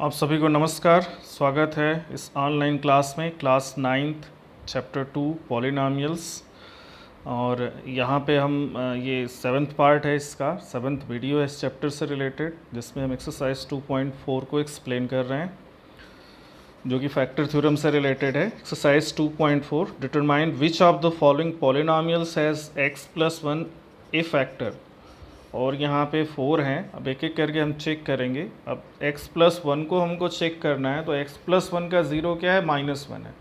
आप सभी को नमस्कार। स्वागत है इस ऑनलाइन क्लास में, क्लास 9th चैप्टर 2 पॉलिनॉमियल्स। और यहाँ पे हम ये 7th पार्ट है, इसका 7th वीडियो है इस चैप्टर से रिलेटेड, जिसमें हम एक्सरसाइज 2.4 को एक्सप्लेन कर रहे हैं, जो कि फैक्टर थ्योरम से रिलेटेड है। Exercise 2.4, determine which of the following polynomials has x+1 A factor. और यहाँ पे 4 हैं। अब एक एक करके हम चेक करेंगे। अब x+1 को हमको चेक करना है, तो x+1 का ज़ीरो क्या है? -1 है।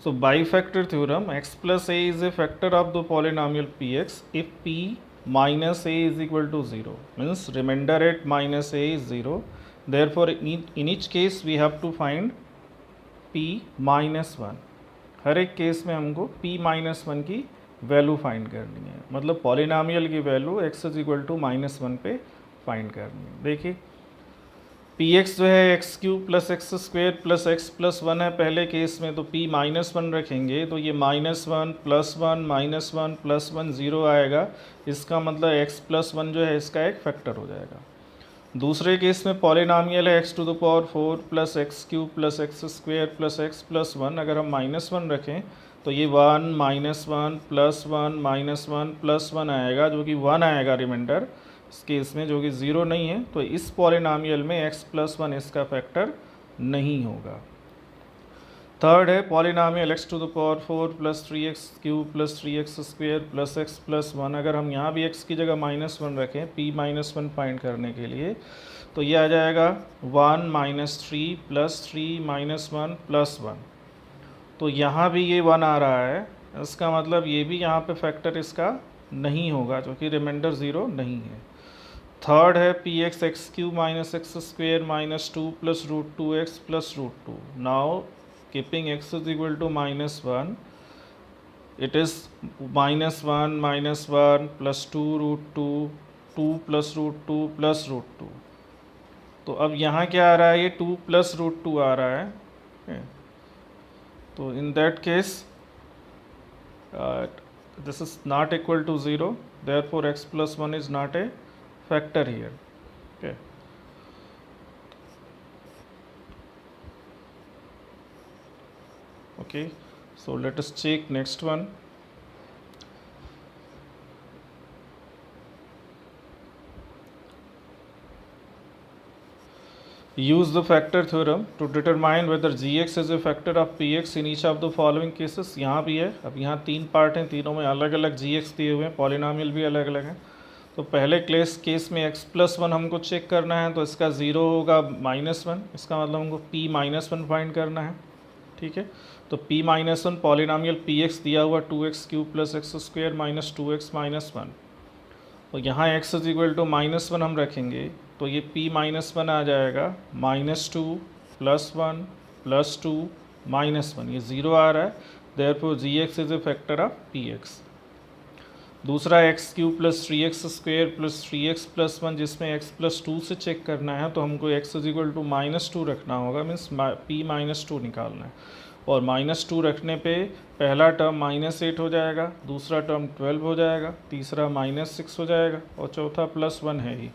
So by factor theorem x+a is a factor of the polynomial px if p minus a is equal to 0, means remainder at -a is 0. Therefore in each case we have to find p-1। हर एक case में हमको p-1 की value find करनी है, मतलब polynomial की value x is equal to -1 पे find करनी है। देखिए px जो है x³ + x² + x+1 है पहले केस में, तो p-1 रखेंगे तो ये -1 +1 -1 +1 0 आएगा। इसका मतलब x+1 जो है इसका एक फैक्टर हो जाएगा। दूसरे केस में पॉलिनॉमियल है x⁴ + x³ + x² + x+1। अगर हम -1 रखें तो ये 1 -1 +1 -1 +1 आएगा, जो कि 1 आएगा रिमाइंडर इस केस में, जो कि 0 नहीं है। तो इस पॉलिनॉमियल में x+1 इसका फैक्टर नहीं होगा। थर्ड है polynomial x⁴ + 3x³ + 3x² + x+1। अगर हम यहाँ भी x की जगह -1 रखें p-1 फाइंड करने के लिए, तो ये आ जाएगा 1 -3 + 3 -1 +1। तो यहाँ भी ये 1 आ रहा है, इसका मतलब ये भी यहाँ पे फैक्टर इसका नहीं होगा, जो कि रिमाइंडर 0 नहीं है। थर्ड है px x³ - x² - 2 + √2x + √2। Now keeping x is equal to -1, it is -1 -1 + 2 √2 2 + √2 + √2। तो अब यहाँ क्या आ रहा है? ये 2 + √2 आ रहा है। तो in that case this is not equal to 0, therefore x+1 is not a factor here. Okay. Okay, so let us check next one. Use the factor theorem to determine whether gx is a factor of px in each of the following cases. यहाँ भी है। अब यहाँ 3 part हैं, तीनों में अलग अलग gx दिए हुए हैं, पॉलिनॉमियल भी अलग अलग हैं। तो पहले केस में x+1 हमको चेक करना है, तो इसका 0 होगा -1, इसका मतलब हमको p-1 फाइंड करना है। ठीक है, तो p-1 पॉलिनॉमियल px दिया हुआ 2x³ + x² - 2x - 1। तो यहाँ x इज इक्वल टू -1 हम रखेंगे, तो ये p-1 आ जाएगा -2 +1 +2 -1, ये 0 आ रहा है। Therefore gx is a factor of px। दूसरा x³ + 3x² + 3x+1, जिसमें x+2 से चेक करना है, तो हमको x इज इक्वल टू -2 रखना होगा, मीन्स p-2 निकालना है। और -2 रखने पे पहला टर्म -8 हो जाएगा, दूसरा टर्म 12 हो जाएगा, तीसरा -6 हो जाएगा, और चौथा +1 है ही।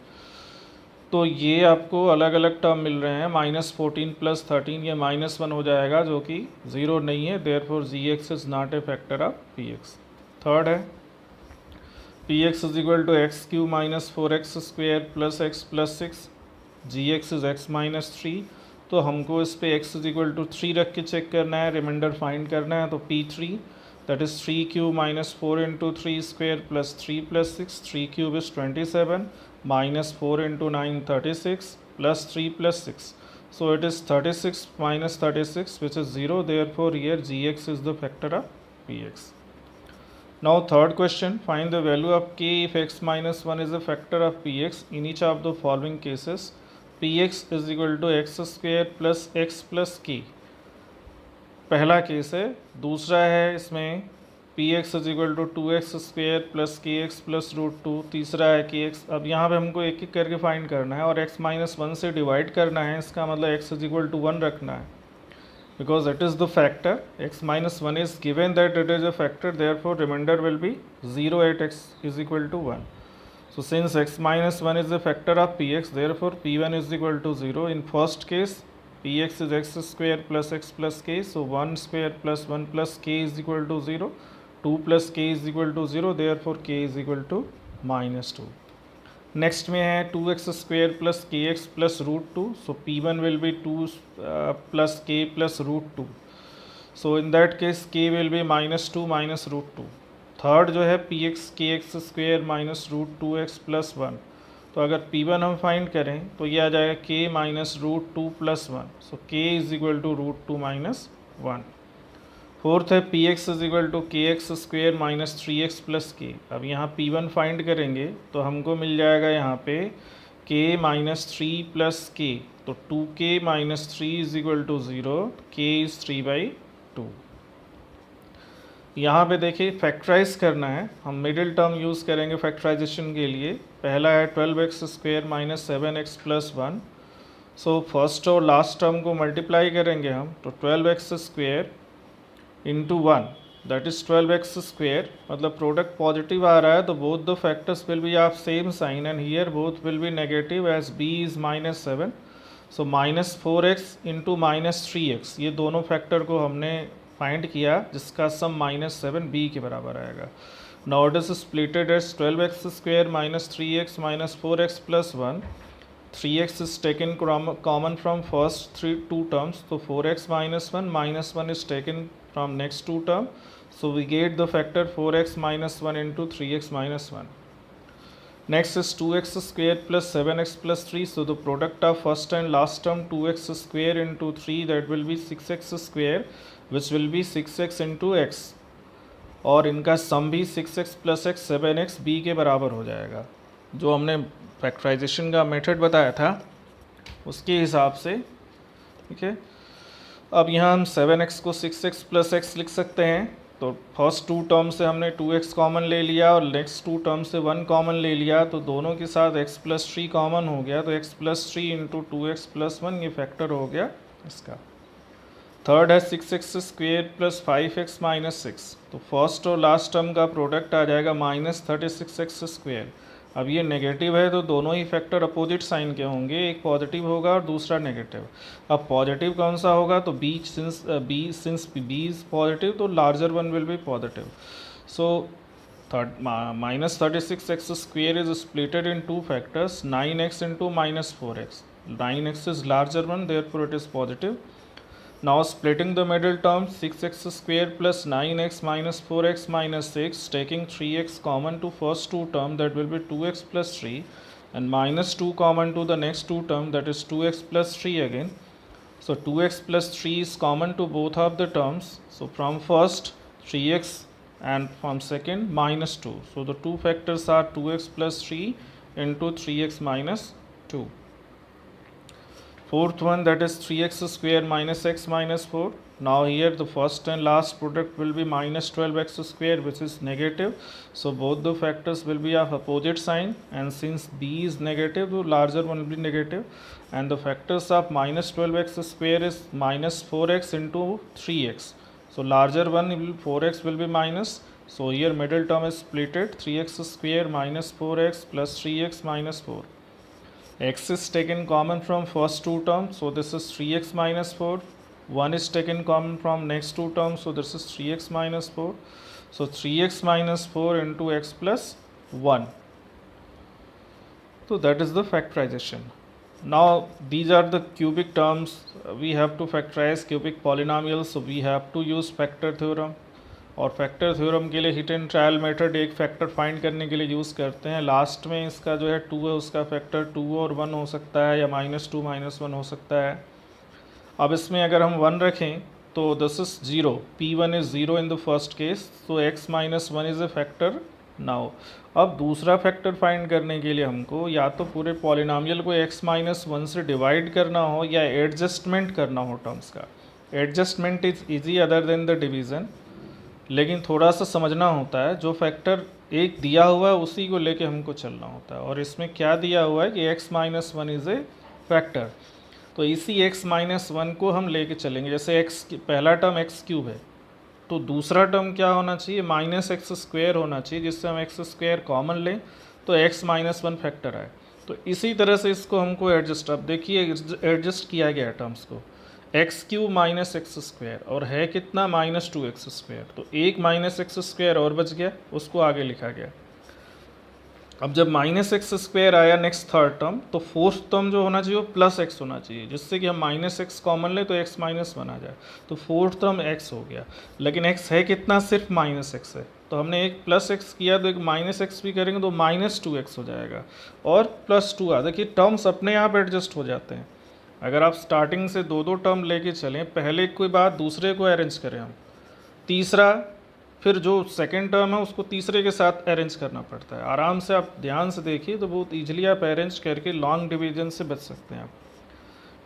तो ये आपको अलग अलग टर्म मिल रहे हैं। -14 + 13 ये -1 हो जाएगा, जो कि 0 नहीं है। Therefore gx is not a factor of px। Third है px is equal to x³ - 4x² + x + 6, gx is x - 3। तो हमको इस पे x इज इक्वल टू 3 रख के चेक करना है, रिमाइंडर फाइंड करना है। तो p3 that is 3³ - 4 × 3² + 3 + 6, 3³ is 27 -4 × 9 36 + 3 + 6, so it is 36 - 36, which is 0. Therefore here gx is the factor of px. Now third question, find the value of k if x-1 is a factor of px in each of the following cases. px is equal to x² + x + k, पहला case है। दूसरा है इसमें px is equal to 2x² + kx + √2। तीसरा है kx। अब यहाँ पे हमको एक एक करके फाइंड करना है और x-1 से डिवाइड करना है, इसका मतलब x इज इक्वल टू 1 रखना है, because it is the factor। x-1 is given that it is a factor, therefore remainder will be 0 at x is equal to 1. So since x minus 1 is a factor of px, therefore p1 is equal to 0. In first case, px is x square plus x plus k. So 1 square plus 1 plus k is equal to 0. 2 plus k is equal to 0. Therefore k is equal to minus 2. Next में है 2x square plus kx plus root 2. So p1 will be 2 plus k plus root 2. So in that case k will be minus 2 minus root 2. Third जो है p x के x square minus root 2x plus 1. तो अगर p1 हम find करें तो ये आ जाएगा k minus root 2 plus 1. So k is equal to root 2 minus 1. Fourth है p x is equal to k x square minus 3x plus k. अब यहाँ p1 फाइंड करेंगे तो हमको मिल जाएगा यहाँ पे k माइनस 3 प्लस के. तो 2k minus 3 is equal to 0. k is 3/2. यहाँ पे देखिए फैक्टराइज करना है, हम मिडिल टर्म यूज़ करेंगे फैक्टराइजेशन के लिए. पहला है 12x square minus 7x plus 1. So first और लास्ट टर्म को मल्टीप्लाई करेंगे हम. तो 12x square into 1 that is 12x square. मतलब प्रोडक्ट पॉजिटिव आ रहा है तो both the factors will be of same sign and here both will be negative as b is minus 7. So minus 4x into minus 3x, ये दोनों factor को हमने find किया जिसका सम माइनस 7b के बराबर आएगा. Now it is splitted as 12x square minus 3x minus 4x plus 1. 3x is taken common from first two terms. तो 4x minus 1 is taken from next two term. So we get the factor 4x minus 1 into 3x minus 1. Next is 2x square plus 7x plus 3. So the product of first and last term 2x square into 3 that will be 6x square which will be 6x into x. और इनका सम भी 6x plus x 7x b के बराबर हो जाएगा. जो हमने factorisation का मेथड बताया था उसके हिसाब से. ठीक है, अब यहाँ हम 7x को 6x plus x लिख सकते हैं. तो फर्स्ट टू टर्म से हमने 2x कॉमन ले लिया और नेक्स्ट टू टर्म से 1 कॉमन ले लिया. तो दोनों के साथ x प्लस 3 कॉमन हो गया. तो x plus 3 into 2x plus 1 ये फैक्टर हो गया इसका. थर्ड है 6x square plus 5x minus 6. तो फर्स्ट और लास्ट टर्म का प्रोडक्ट आ जाएगा माइनस 36x स्क्वेयर. अब ये नेगेटिव है तो दोनों ही फैक्टर अपोजिट साइन के होंगे, एक पॉजिटिव होगा और दूसरा नेगेटिव. अब पॉजिटिव कौन सा होगा, तो b since b is positive तो larger one will be positive. So minus 36x square is splitted into factors 9x into minus 4x. 9x is larger one therefore it is positive. Now splitting the middle term 6x square plus 9x minus 4x minus 6, taking 3x common to first two term that will be 2x plus 3 and minus 2 common to the next two term that is 2x plus 3 again. So 2x plus 3 is common to both of the terms. So from first 3x and from second minus 2. So the two factors are 2x plus 3 into 3x minus 2. Fourth one that is 3x square minus x minus 4. Now here the first and last product will be minus 12x square which is negative. So both the factors will be of opposite sign and since b is negative the larger one will be negative. And the factors of minus 12x square is minus 4x into 3x. So larger one will 4x will be minus. So here middle term is splitted 3x square minus 4x plus 3x minus 4. X is taken common from first two terms, so this is 3x minus 4. 1 is taken common from next two terms, so this is 3x minus 4. So 3x minus 4 into x plus 1. So that is the factorization. Now these are the cubic terms. We have to factorize cubic polynomials, so we have to use factor theorem. और factor theorem के लिए hit and trial method एक factor find करने के लिए use करते हैं. Last में इसका जो है 2 है उसका फैक्टर 2 और 1 हो सकता है या -2 -1 हो सकता है. अब इसमें अगर हम 1 रखें तो this is 0. p1 is 0 in the first case. तो x minus 1 is a factor. Now अब दूसरा फैक्टर फाइंड करने के लिए हमको या तो पूरे पॉलिनॉमियल को x माइनस 1 से डिवाइड करना हो या एडजस्टमेंट करना हो टर्म्स का. Adjustment is easy other than the division, लेकिन थोड़ा सा समझना होता है. जो फैक्टर एक दिया हुआ है उसी को लेके हमको चलना होता है. और इसमें क्या दिया हुआ है कि x minus 1 is a factor. तो इसी x माइनस 1 को हम लेके चलेंगे. जैसे x पहला टर्म x क्यूब है तो दूसरा टर्म क्या होना चाहिए, माइनस एक्स स्क्वेयर होना चाहिए, जिससे हम एक्स स्क्वेयर कॉमन लें तो x माइनस वन फैक्टर आए। तो इसी तरह से इसको हमको एडजस्ट, अब देखिए एडजस्ट किया गया टर्म्स को, x cube minus x square और है कितना माइनस टू एक्स स्क्वायर, तो एक माइनस एक्स स्क्वायर और बच गया, उसको आगे लिखा गया। अब जब माइनस एक्स स्क्वायर आया नेक्स्ट थर्ड टर्म, तो फोर्थ टर्म जो होना चाहिए वो प्लस एक्स होना चाहिए, जिससे कि हम माइनस एक्स कॉमन ले तो एक्स माइनस वन आ जाए, तो फोर्थ टर्म एक्स हो गया। लेकिन एक्स है कितना, सिर्फ माइनस एक्स है, तो हमने एक प्लस एक्स किया तो एक माइनस एक्स भी करेंगे तो माइनस टू एक्स हो जाएगा और प्लस टू आ, देखिए टर्म्स अपने आप एडजस्ट हो जाते हैं। अगर आप स्टार्टिंग से दो दो टर्म लेके चलें, पहले कोई बात दूसरे को अरेंज करें हम, तीसरा फिर जो सेकंड टर्म है उसको तीसरे के साथ अरेंज करना पड़ता है। आराम से आप ध्यान से देखिए तो बहुत ईजिली आप अरेंज करके लॉन्ग डिवीजन से बच सकते हैं आप।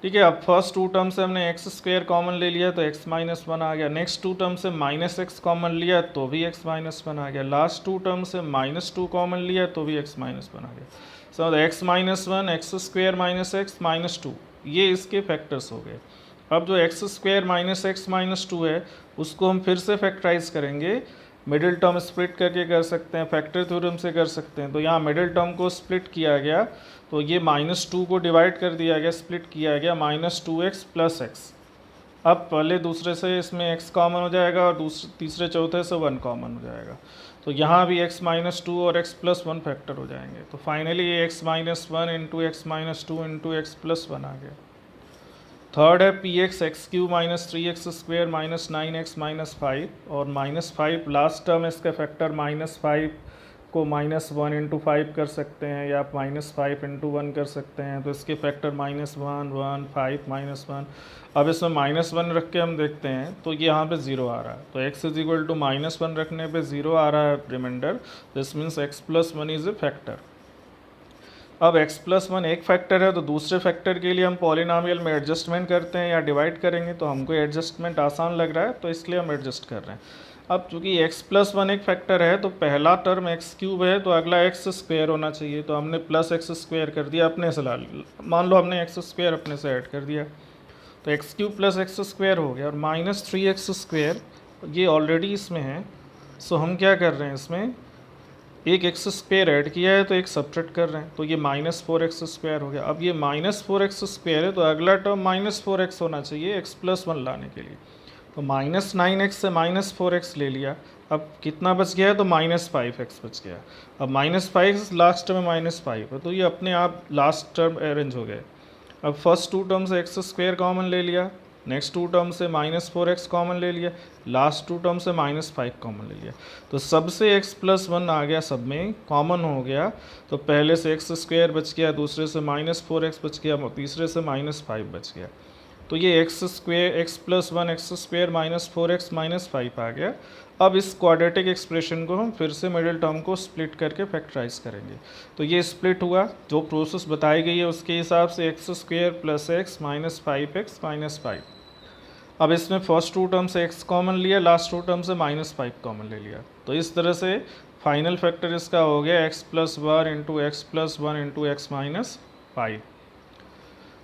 ठीक है, अब फर्स्ट टू टर्म से हमने एक्स स्क्वायर कॉमन ले लिया तो एक्स माइनस वन आ गया, नेक्स्ट टू टर्म से माइनस एक्स कॉमन लिया तो भी एक्स माइनस वन आ गया, लास्ट टू टर्म से माइनस टू कॉमन लिया तो भी एक्स माइनस वन आ गया। So x minus one, x square minus x minus two, ये इसके फैक्टर्स हो गए। अब जो x square minus x minus two है उसको हम फिर से फैक्टराइज करेंगे, मिडिल टर्म स्प्लिट करके कर सकते हैं, फैक्टर थ्योरम से कर सकते हैं। तो यहाँ मिडिल टर्म को स्प्लिट किया गया तो ये माइनस टू को डिवाइड कर दिया गया, स्प्लिट किया गया, minus two x plus x. अब पहले दूसरे से इसमें x कॉमन हो जाएगा और दूसरे तीसरे चौथे से 1 कॉमन हो जाएगा, तो यहाँ भी x माइनस टू और x प्लस वन फैक्टर हो जाएंगे। तो फाइनली ये x minus one into x minus two into x plus one आ गया। थर्ड है p x x cube minus three x square minus nine x minus five, और minus five last term इसका factor minus five को minus one into five कर सकते हैं या आप माइनस फाइव इंटू वन कर सकते हैं, तो इसके factor minus one one five minus one. अब इसमें माइनस वन रख के हम देखते हैं तो ये यहाँ पे ज़ीरो आ रहा है, तो x is equal to minus one रखने पे ज़ीरो आ रहा है remainder, this means x plus one is a factor. अब x प्लस वन एक फैक्टर है तो दूसरे फैक्टर के लिए हम पॉलिनॉमियल में एडजस्टमेंट करते हैं या डिवाइड करेंगे, तो हमको एडजस्टमेंट आसान लग रहा है तो इसलिए हम एडजस्ट कर रहे हैं। अब चूंकि x प्लस वन एक फैक्टर है तो पहला टर्म x क्यूब है तो अगला x स्क्वायर होना चाहिए, तो हमने प्लस एक्स स्क्वायर कर दिया अपने से, मान लो हमने x स्क्वायर अपने से ऐड कर दिया तो x cube plus x square हो गया, और माइनस थ्री एक्स स्क्वायर ये ऑलरेडी इसमें है, सो हम क्या कर रहे हैं इसमें एक एक्स स्क्वायर ऐड किया है तो एक सब्ट्रैक्ट कर रहे हैं, तो ये माइनस फोर एक्स स्क्वायर हो गया। अब ये माइनस फोर एक्स स्क्वायर है तो अगला टर्म माइनस फोर एक्स होना चाहिए एक्स प्लस वन लाने के लिए, तो माइनस नाइन एक्स से माइनस फोर एक्स ले लिया, अब कितना बच गया है तो माइनस फाइव एक्स बच गया। अब माइनस फाइव लास्ट में माइनस फाइव है तो ये अपने आप लास्ट टर्म अरेंज हो गए। अब फर्स्ट टू टर्म से एक्स स्क्वायर कॉमन ले लिया, नेक्स्ट टू टर्म से माइनस फोर एक्स कॉमन ले लिया, लास्ट टू टर्म से माइनस फाइव कॉमन ले लिया, तो सबसे एक्स प्लस वन आ गया, सब में कॉमन हो गया, तो पहले से एक्स स्क्वायर बच गया, दूसरे से माइनस फोर एक्स बच गया, तीसरे से माइनस फाइव बच गया, तो ये x square x plus one x square minus four x minus five आ गया। अब इस क्वाड्रेटिक एक्सप्रेशन को हम फिर से मिडिल टर्म को स्प्लिट करके फैक्टराइज करेंगे, तो ये स्प्लिट हुआ, जो प्रोसेस बताई गई है उसके हिसाब से x square plus x minus five x minus five. अब इसमें फर्स्ट टू टर्म से एक्स कॉमन लिया, लास्ट टू टर्म से माइनस फाइव कॉमन ले लिया, तो इस तरह से फाइनल फैक्टर इसका हो गया x plus one into x plus one into x minus five.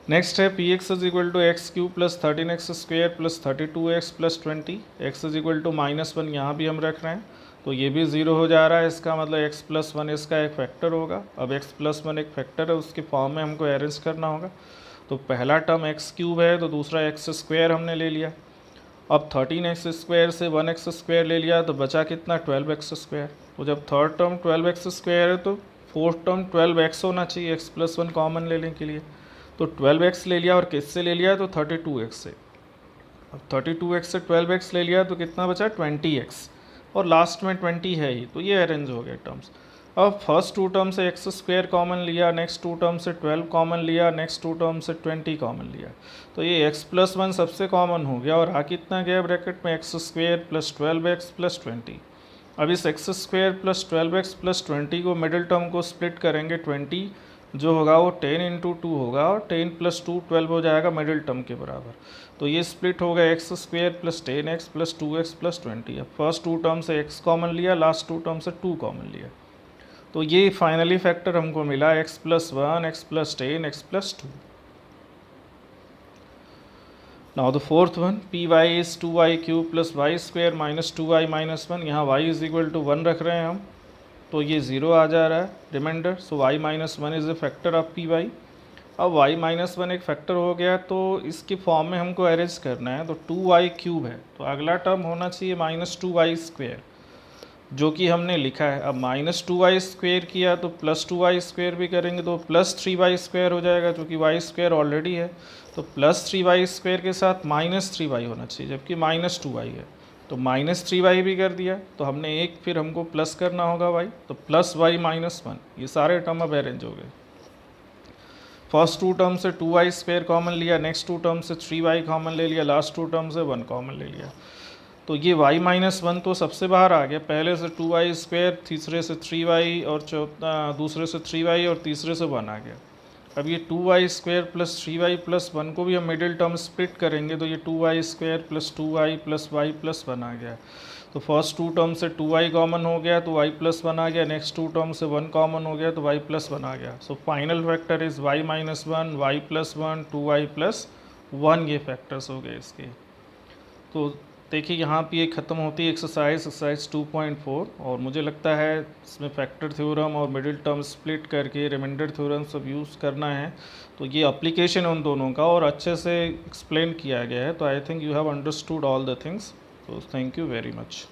Next है p x is equal to x cube plus thirteen x square plus thirty two x plus twenty, x is equal to minus one यहाँ भी हम रख रहे हैं तो ये भी ज़ीरो हो जा रहा है, इसका मतलब एक्स प्लस वन इसका एक फैक्टर होगा। अब एक्स प्लस वन एक फैक्टर है, उसके फॉर्म में हमको अरेंज करना होगा, तो पहला टर्म एक्स क्यूब है तो दूसरा एक्स स्क्वायर हमने ले लिया। अब थर्टीन एक्स स्क्वायर से वन एक्स स्क्वायर ले लिया तो बचा कितना ट्वेल्व एक्स स्क्वायर, तो जब third term twelve x square है तो फोर्थ टर्म ट्वेल्व एक्स होना चाहिए एक्स प्लस वन कॉमन लेने के लिए, तो 12x ले लिया और किससे ले लिया तो 32x से। अब 32x से 12x ले लिया तो कितना बचा 20x, और लास्ट में 20 है ही, तो ये अरेंज हो गए टर्म्स। अब फर्स्ट टू टर्म से एक्स स्क्वायर कॉमन लिया, नेक्स्ट टू टर्म से 12 कॉमन लिया, नेक्स्ट टू टर्म से 20 कॉमन लिया, तो ये एक्स प्लस वन सबसे कॉमन हो गया, और आ कितना गया ब्रैकेट में x square plus 12x plus 20। अब इस x square plus 12x plus 20 को मिडिल टर्म को स्प्लिट करेंगे, 20 जो होगा वो 10 इंटू टू होगा, और 10 प्लस टू 12 हो जाएगा मिडिल टर्म के बराबर, तो ये स्प्लिट हो गया x square plus 10x plus 2x plus 20। अब फर्स्ट टू टर्म से x कॉमन लिया, लास्ट टू टर्म से 2 कॉमन लिया, तो ये फाइनली फैक्टर हमको मिला x plus one x plus 10 x plus 2। Now the fourth one p y is 2y cube plus y square minus 2y minus one, यहाँ y is equal to 1 रख रहे हैं हम, तो ये 0 आ जा रहा है remainder. So y minus one is a factor of p y. अब y माइनस वन एक फैक्टर हो गया तो इसके फॉर्म में हमको अरेंज करना है, तो 2y क्यूब है तो अगला टर्म होना चाहिए -2y स्क्वेयर, जो कि हमने लिखा है। अब -2y स्क्वेयर किया तो +2y स्क्वेयर भी करेंगे तो +3y स्क्वेयर हो जाएगा, क्योंकि y स्क्वेयर ऑलरेडी है। तो +3y स्क्वेयर के साथ -3y होना चाहिए, जबकि -2y है तो -3y भी कर दिया। तो हमने एक फिर हमको प्लस करना होगा y, तो +y माइनस वन, ये सारे टर्म अब अरेंज हो गए। फर्स्ट टू टर्म से 2y स्क्वेयर कॉमन लिया, नेक्स्ट टू टर्म से 3y कॉमन ले लिया, लास्ट टू टर्म से 1 कॉमन ले लिया। तो ये y माइनस वन तो सबसे बाहर आ गया, पहले से 2y स्क्वेयर, तीसरे से 3y और दूसरे से 3y और तीसरे से 1 आ गया। अब ये 2y square plus 3y plus 1 को भी हम मिडिल टर्म स्प्लिट करेंगे तो ये 2y square plus 2y plus y plus 1 आ गया। तो फर्स्ट टू टर्म से 2y कॉमन हो गया तो y प्लस 1 आ गया, नेक्स्ट टू टर्म से 1 कॉमन हो गया तो y प्लस 1 आ गया। So final factor is y minus one, y plus 1, 2y plus 1, ये फैक्टर्स हो गए इसके। तो देखिए यहाँ पे ये ख़त्म होती है एक्सरसाइज 2.4, और मुझे लगता है इसमें फैक्टर थ्योरम और मिडिल टर्म स्प्लिट करके रिमाइंडर थ्योरम सब यूज़ करना है। तो ये एप्लीकेशन उन दोनों का और अच्छे से एक्सप्लेन किया गया है। तो I think you have understood all the things. तो थैंक यू वेरी मच।